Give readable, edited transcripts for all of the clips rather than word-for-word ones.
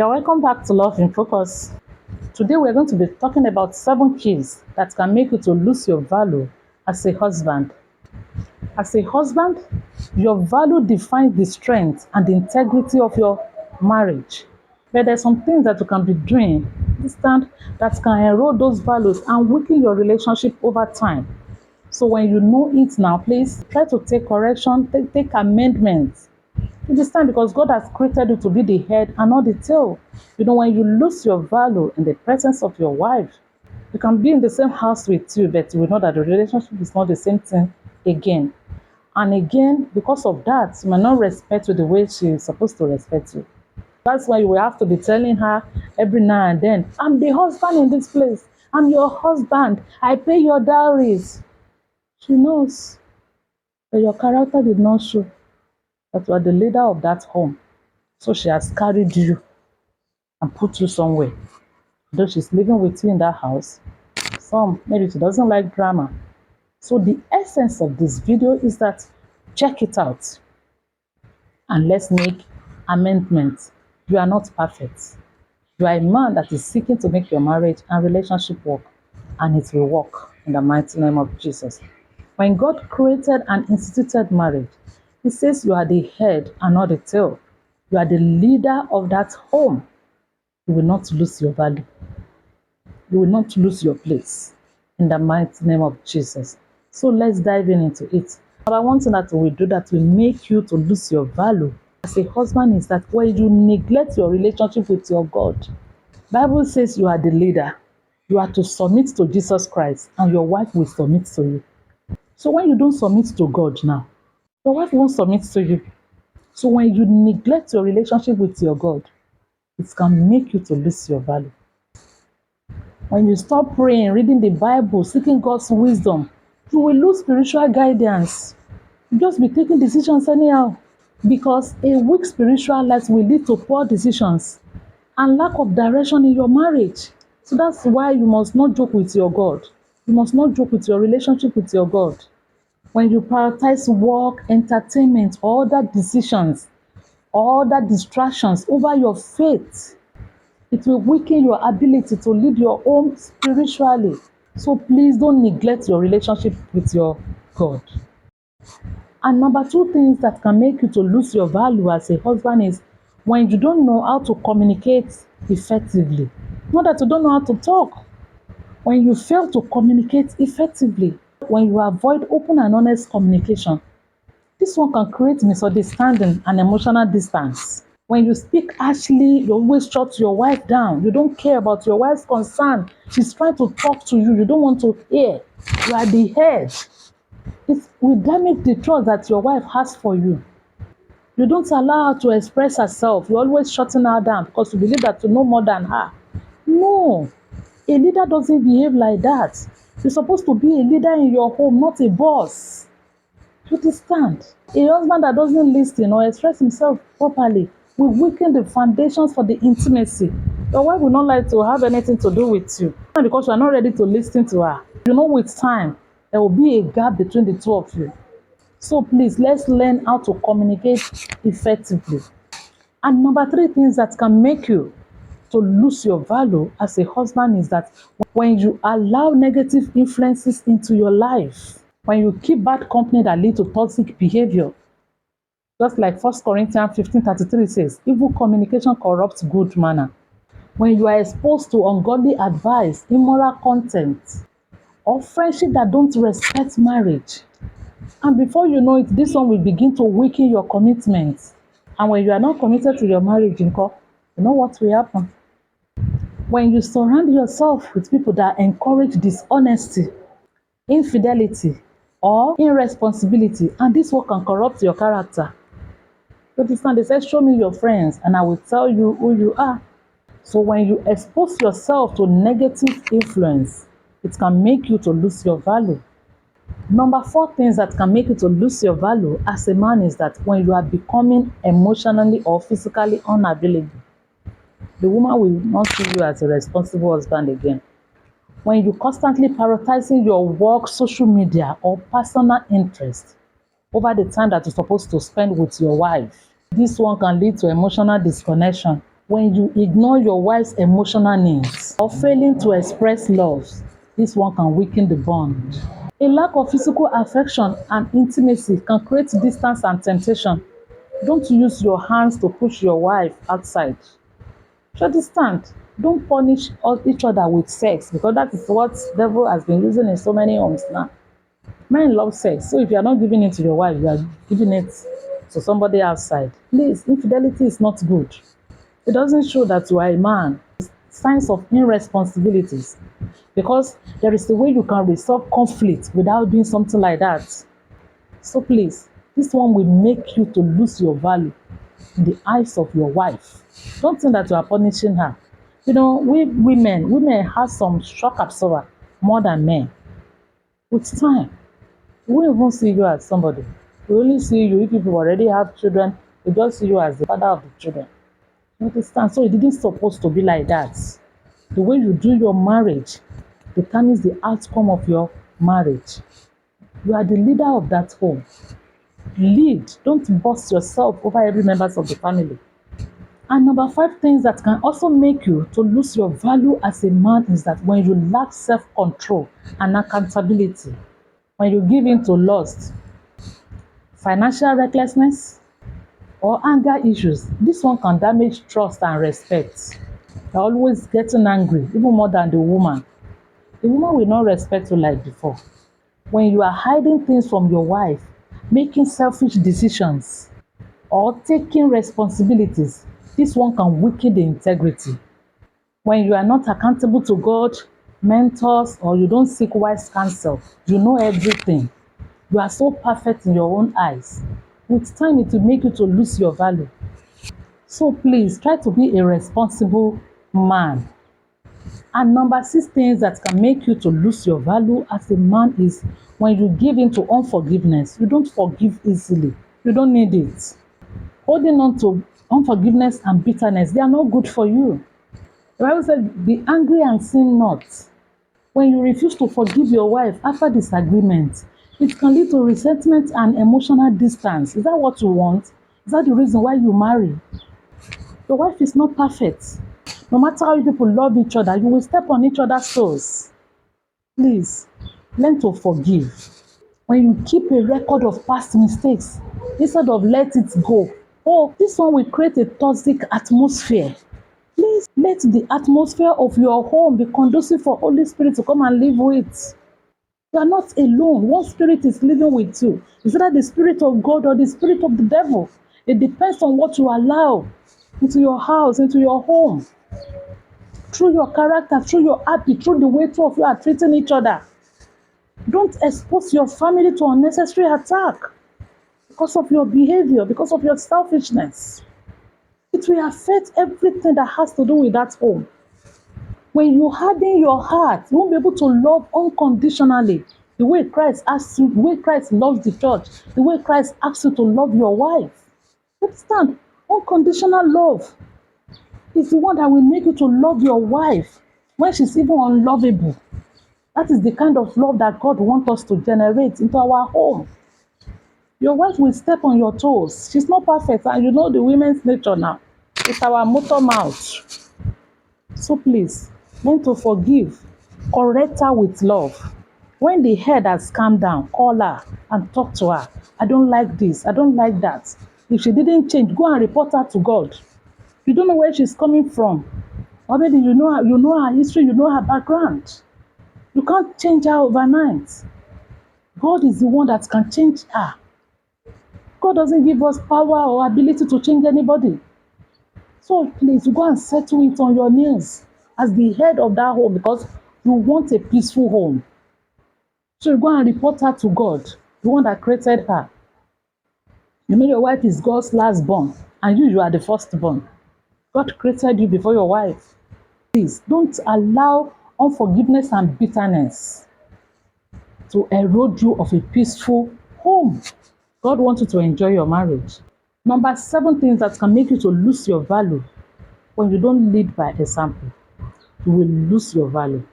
You're welcome back to Love in Focus. Today we're going to be talking about 7 keys that can make you to lose your value as a husband. As a husband, your value defines the strength and the integrity of your marriage. But there's some things that you can be doing distant that can erode those values and weaken your relationship over time. So when you know it now, please try to take correction, take amendments. You understand? Because God has created you to be the head and not the tail. When you lose your value in the presence of your wife, you can be in the same house with you, but you will know that the relationship is not the same thing again. And again, because of that, you might not respect you the way she is supposed to respect you. That's why you will have to be telling her every now and then, I'm the husband in this place. I'm your husband. I pay your dowries. She knows that your character did not show that you are the leader of that home. So she has carried you and put you somewhere. Though she's living with you in that house, maybe she doesn't like drama. So the essence of this video is that check it out and let's make amendments. You are not perfect. You are a man that is seeking to make your marriage and relationship work, and it will work in the mighty name of Jesus. When God created and instituted marriage, He says you are the head and not the tail. You are the leader of that home. You will not lose your value. You will not lose your place in the mighty name of Jesus. So let's dive into it. But one thing that will do that will make you to lose your value as a husband is that when you neglect your relationship with your God, Bible says you are the leader. You are to submit to Jesus Christ and your wife will submit to you. So when you don't submit to God now, your wife won't submit to you. So when you neglect your relationship with your God, it can make you to lose your value. When you stop praying, reading the Bible, seeking God's wisdom, you will lose spiritual guidance. You just be taking decisions anyhow. Because a weak spiritual life will lead to poor decisions and lack of direction in your marriage. So that's why you must not joke with your God. You must not joke with your relationship with your God. When you prioritize work, entertainment, or other decisions, or other distractions over your faith, it will weaken your ability to lead your home spiritually. So please don't neglect your relationship with your God. And number 2 things that can make you to lose your value as a husband is when you don't know how to communicate effectively. Not that you don't know how to talk. When you fail to communicate effectively, when you avoid open and honest communication, this one can create misunderstanding and emotional distance. When you speak harshly, you always shut your wife down. You don't care about your wife's concern. She's trying to talk to you. You don't want to hear. You are the head. It will damage the trust that your wife has for you. You don't allow her to express herself. You're always shutting her down because you believe that you know more than her. No. A leader doesn't behave like that. You're supposed to be a leader in your home, not a boss. You understand? A husband that doesn't listen or express himself properly will weaken the foundations for the intimacy. Your wife will not like to have anything to do with you because you are not ready to listen to her. With time, there will be a gap between the two of you. So please, let's learn how to communicate effectively. And number 3 things that can make you to lose your value as a husband is that when you allow negative influences into your life, when you keep bad company that lead to toxic behavior, just like 1 Corinthians 15:33 says, evil communication corrupts good manner. When you are exposed to ungodly advice, immoral content, or friendship that don't respect marriage, and before you know it, this one will begin to weaken your commitment. And when you are not committed to your marriage, you know what will happen? When you surround yourself with people that encourage dishonesty, infidelity, or irresponsibility, and this one can corrupt your character. So this time they say, show me your friends and I will tell you who you are. So when you expose yourself to negative influence, it can make you to lose your value. Number 4 things that can make you to lose your value as a man is that when you are becoming emotionally or physically unavailable, the woman will not see you as a responsible husband again. When you constantly prioritizing your work, social media, or personal interest over the time that you're supposed to spend with your wife, this one can lead to emotional disconnection. When you ignore your wife's emotional needs or failing to express love, this one can weaken the bond. A lack of physical affection and intimacy can create distance and temptation. Don't use your hands to push your wife outside. You understand? Don't punish each other with sex, because that is what devil has been using in so many homes now. Men love sex, so if you are not giving it to your wife, you are giving it to somebody outside. Please, infidelity is not good. It doesn't show that you are a man. It's signs of irresponsibilities, because there is a way you can resolve conflict without doing something like that. So please, this one will make you to lose your value in the eyes of your wife. Don't think that you are punishing her. You know, we women have some shock absorber more than men. With time, we won't even see you as somebody. We only see you if people already have children. We just see you as the father of the children. You understand? So it didn't supposed to be like that. The way you do your marriage determines the outcome of your marriage. You are the leader of that home. Lead. Don't boss yourself over every members of the family. And number 5 things that can also make you to lose your value as a man is that when you lack self-control and accountability, when you give in to lust, financial recklessness, or anger issues, this one can damage trust and respect. You're always getting angry, even more than the woman. The woman will not respect you like before. When you are hiding things from your wife, making selfish decisions, or taking responsibilities, this one can weaken the integrity. When you are not accountable to God, mentors, or you don't seek wise counsel, you know everything. You are so perfect in your own eyes. With time, it will make you to lose your value. So please, try to be a responsible man. And number 6 things that can make you to lose your value as a man is when you give in to unforgiveness. You don't forgive easily. You don't need it. Holding on to unforgiveness and bitterness, they are not good for you. The Bible said, be angry and sin not. When you refuse to forgive your wife after disagreement, it can lead to resentment and emotional distance. Is that what you want? Is that the reason why you marry? Your wife is not perfect. No matter how you people love each other, you will step on each other's toes. Please, learn to forgive. When you keep a record of past mistakes, instead of let it go, oh, this one will create a toxic atmosphere. Please let the atmosphere of your home be conducive for Holy Spirit to come and live with. You are not alone. One spirit is living with you. Is that the spirit of God or the spirit of the devil? It depends on what you allow into your house, into your home. Through your character, through your habit, through the way two of you are treating each other. Don't expose your family to unnecessary attack because of your behavior, because of your selfishness. It will affect everything that has to do with that home. When you harden your heart, you won't be able to love unconditionally the way Christ asks you, the way Christ loves the church, the way Christ asks you to love your wife. Understand? Unconditional love is the one that will make you to love your wife when she's even unlovable. That is the kind of love that God wants us to generate into our home. Your wife will step on your toes. She's not perfect, and you know the women's nature now. It's our motor mouth. So please, learn to forgive. Correct her with love. When the head has calmed down, call her and talk to her. I don't like this. I don't like that. If she didn't change, go and report her to God. You don't know where she's coming from. Or maybe you know her history, you know her background. You can't change her overnight. God is the one that can change her. God doesn't give us power or ability to change anybody. So please, go and settle it on your knees as the head of that home, because you want a peaceful home. So you go and report her to God, the one that created her. You know your wife is God's last born, and you are the firstborn. God created you before your wife. Please, don't allow unforgiveness and bitterness to erode you of a peaceful home. God wants you to enjoy your marriage. Number 7 things that can make you to lose your value. When you don't lead by example, you will lose your value.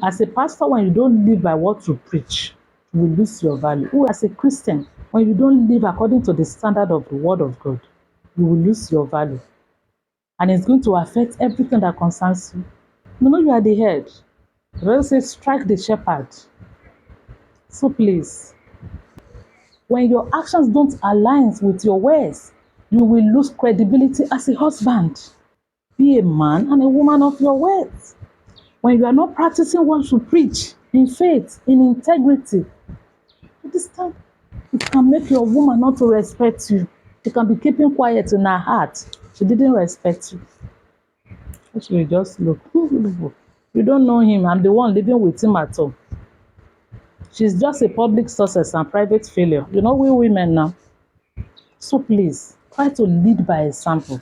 As a pastor, when you don't live by what you preach, you will lose your value. As a Christian, when you don't live according to the standard of the Word of God, you will lose your value. and it's going to affect everything that concerns you. You know you are the head. The Bible says, strike the shepherd. So please, when your actions don't align with your words, you will lose credibility as a husband. Be a man and a woman of your words. When you are not practicing what you preach in faith, in integrity, this time it can make your woman not to respect you. She can be keeping quiet in her heart. She didn't respect you. She will just look. You don't know him. I'm the one living with him at home. She's just a public success and private failure. You know we women now. So please, try to lead by example.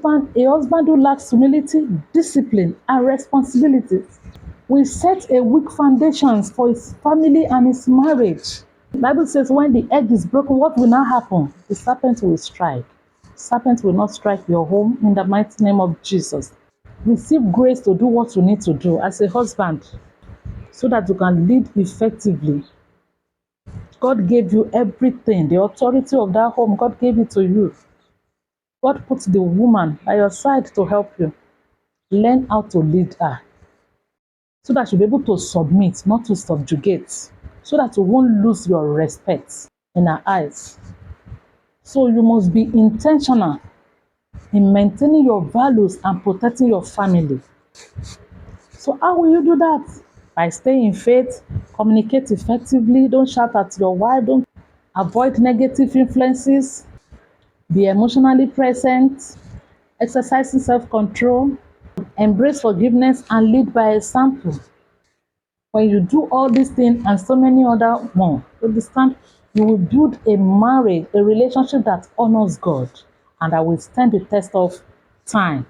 A husband who lacks humility, discipline, and responsibilities will set a weak foundations for his family and his marriage. The Bible says when the egg is broken, what will now happen? The serpent will strike. The serpent will not strike your home in the mighty name of Jesus. Receive grace to do what you need to do as a husband so that you can lead effectively. God gave you everything. The authority of that home, God gave it to you. God put the woman by your side to help you. Learn how to lead her so that you'll be able to submit, not to subjugate, so that you won't lose your respect in her eyes. So you must be intentional in maintaining your values and protecting your family. So how will you do that? By staying in faith, communicate effectively, don't shout at your wife, don't avoid negative influences, be emotionally present, exercising self-control, embrace forgiveness, and lead by example. When you do all these things and so many other more, understand, you will build a marriage, a relationship that honors God and that will stand the test of time.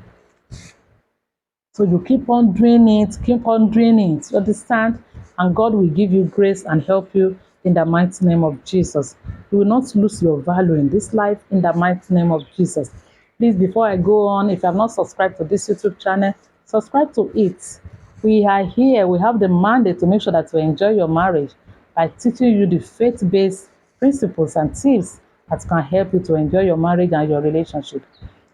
So you keep on doing it, keep on doing it, you understand? And God will give you grace and help you in the mighty name of Jesus. You will not lose your value in this life in the mighty name of Jesus. Please, before I go on, if you have not subscribed to this YouTube channel, subscribe to it. We are here, we have the mandate to make sure that you enjoy your marriage by teaching you the faith-based principles and tips that can help you to enjoy your marriage and your relationship.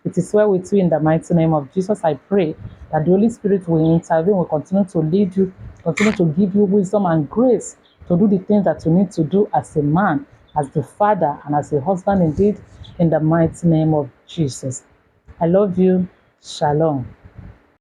It is well with you in the mighty name of Jesus. I pray that the Holy Spirit will intervene, will continue to lead you, continue to give you wisdom and grace to do the things that you need to do as a man, as the father, and as a husband indeed, in the mighty name of Jesus. I love you. Shalom.